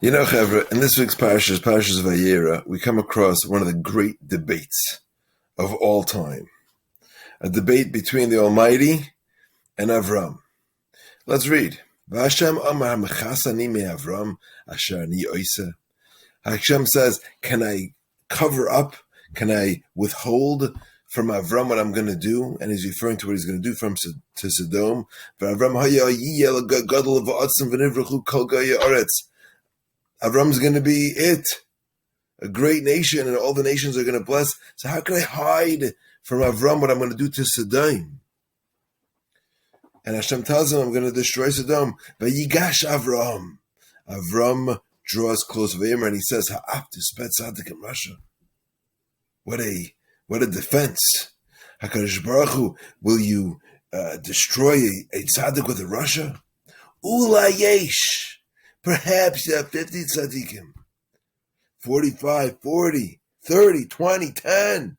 You know, Chevra, in this week's Parshas Vayera, we come across one of the great debates of all time. A debate between the Almighty and Avraham. Let's read. Hashem amar mechasani me Avraham asher ani oisa. Hashem says, can I cover up, can I withhold from Avraham what I'm going to do? And he's referring to what he's going to do to Sodom. Avram's going to be it, a great nation, and all the nations are going to bless. So how can I hide from Avram what I'm going to do to Sodom? And Hashem tells him, I'm going to destroy Sodom. Vayigash Avraham. Avram draws close Vaymer, and he says, Ha'aptu spet tzaddik in Russia. What a defense. HaKadosh Baruch Hu, will you destroy a tzaddik with a Russia? Ula yesh. Perhaps you have 50 tzaddikim, 45, 40, 30, 20, 10.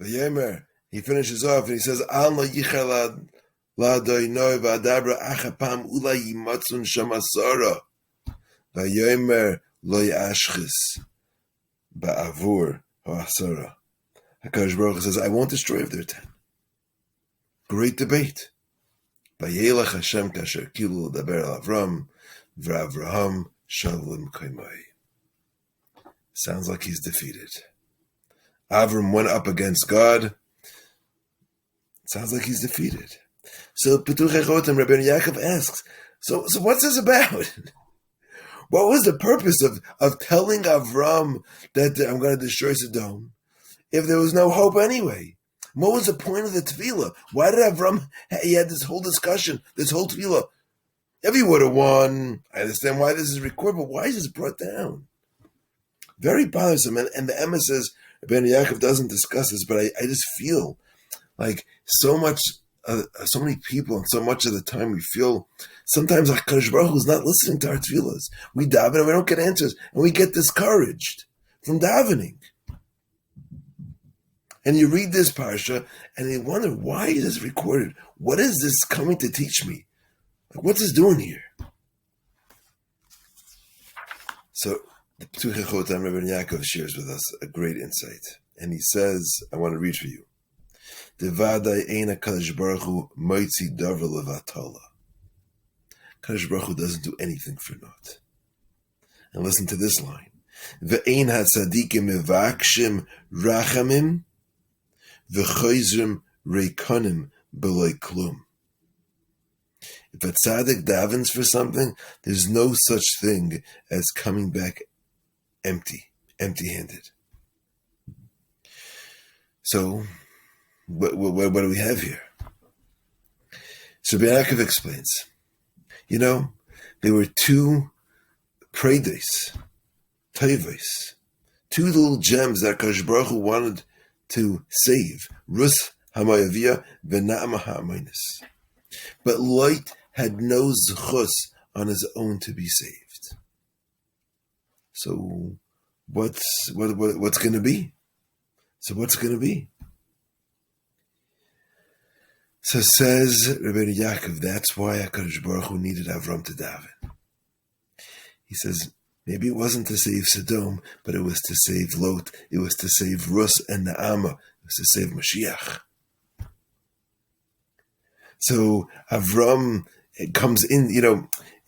Vayemer, he finishes off and he says, Al no yichar la'adoinoi v'adabra achapam ula yimatzun shamasara. Vayemer lo yashchis ba'avur ha'asara. HaKadosh Baruch Hu says, I won't destroy if there are 10. Great debate. Vayelach Hashem kasher kilu daber al Avram v'Avraham shalom kaimai. Sounds like he's defeated. Avram went up against God. Sounds like he's defeated. So Pituchei Chotam, Rabeinu Yakov asks, so what's this about? What was the purpose of telling Avram that I'm going to destroy Sodom if there was no hope anyway? What was the point of the tefillah? Why did Avram, he had this whole discussion, this whole tefillah? If he would have won, I understand why this is recorded, but why is this brought down? Very bothersome. And the Emma says, Rabeinu Yakov doesn't discuss this, but I just feel like so many people, and so much of the time we feel, sometimes HaKadosh Baruch Hu is not listening to our tefillahs. We daven and we don't get answers, and we get discouraged from davening. And you read this parsha, and you wonder, why is this recorded? What is this coming to teach me? Like, what's this doing here? So, the Pituchei Chotam Rabeinu Yakov shares with us a great insight. And he says, I want to read for you. Devadai eina Kadosh Baruch Hu moitzi davar levatola. Kadosh Baruch Hu doesn't do anything for naught. And listen to this line. Ve'ein hatzadikim mevakshim rachamim v'choizrim reikonim b'loi klum. If a tzaddik davens for something, there's no such thing as coming back empty-handed. So, what do we have here? So Rabeinu Yakov explains, there were two predes, toivos, two little gems that Kadosh Baruch Hu wanted to save, Rus Hamayavia V'Na'ama Ha'amaynis. But Lot had no zechus on his own to be saved. So what's going to be? So what's going to be? So says Rabeinu Yakov, that's why HaKadosh Baruch Hu needed Avram to daven. He says, maybe it wasn't to save Sodom, but it was to save Lot. It was to save Rus and Naama. It was to save Mashiach. So Avram, it comes in,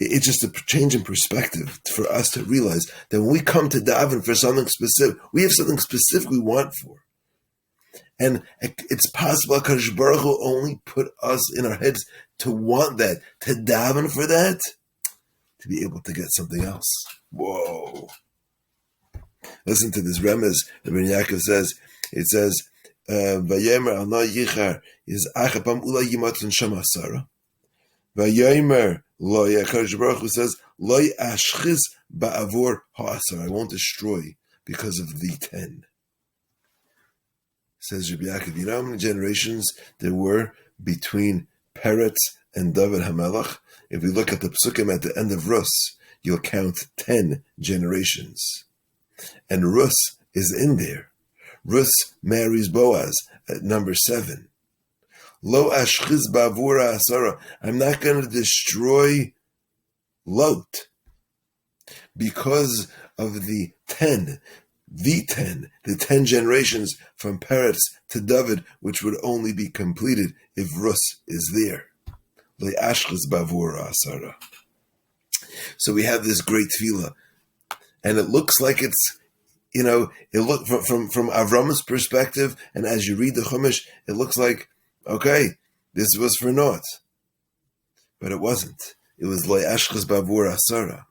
it's just a change in perspective for us to realize that when we come to daven for something specific, we have something specific we want for. And it's possible HaKadosh Baruch Hu only put us in our heads to want that, to daven for that, to be able to get something else. Whoa. Listen to this remez. Rabeinu Yakov says, it says, Vayemer al no yichar is achapam ula yimatzun shamasara. Vayemer lo HaKadosh Baruch Hu says, lo ashchiz ba'avur ha'asara. I won't destroy because of the 10. Says Rabbi Yaakov, you know how many generations there were between Peretz and David HaMelech? If we look at the psukim at the end of Rus, you'll count 10 generations. And Rus is in there. Rus marries Boaz at number 7. Lo ashchiz ba'avura asara. I'm not going to destroy Lot, because of the 10 generations from Peretz to David, which would only be completed if Rus is there. So we have this great tefillah, and it looks like it's, it look from Avraham's perspective, and as you read the Chumash, it looks like, okay, this was for naught. But it wasn't. It was Lo Ashchas Bavur Asara.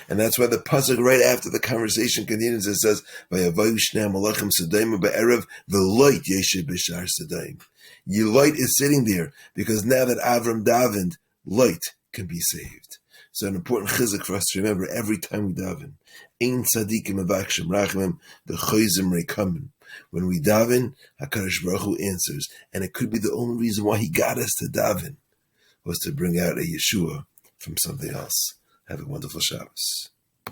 And that's why the pasuk right after the conversation continues, it says, "Vayavayu shnei malachim Sodom be'erev v'loit yeshiv b'shar Sodom." Your light is sitting there because now that Avram davened, light can be saved. So an important chizuk for us to remember every time we daven: Ein tzadikim avakshim rachamim v'choizim rekamim. When we daven, HaKadosh Baruch Hu answers, and it could be the only reason why He got us to daven was to bring out a Yeshua from something else. Have a wonderful Shabbos.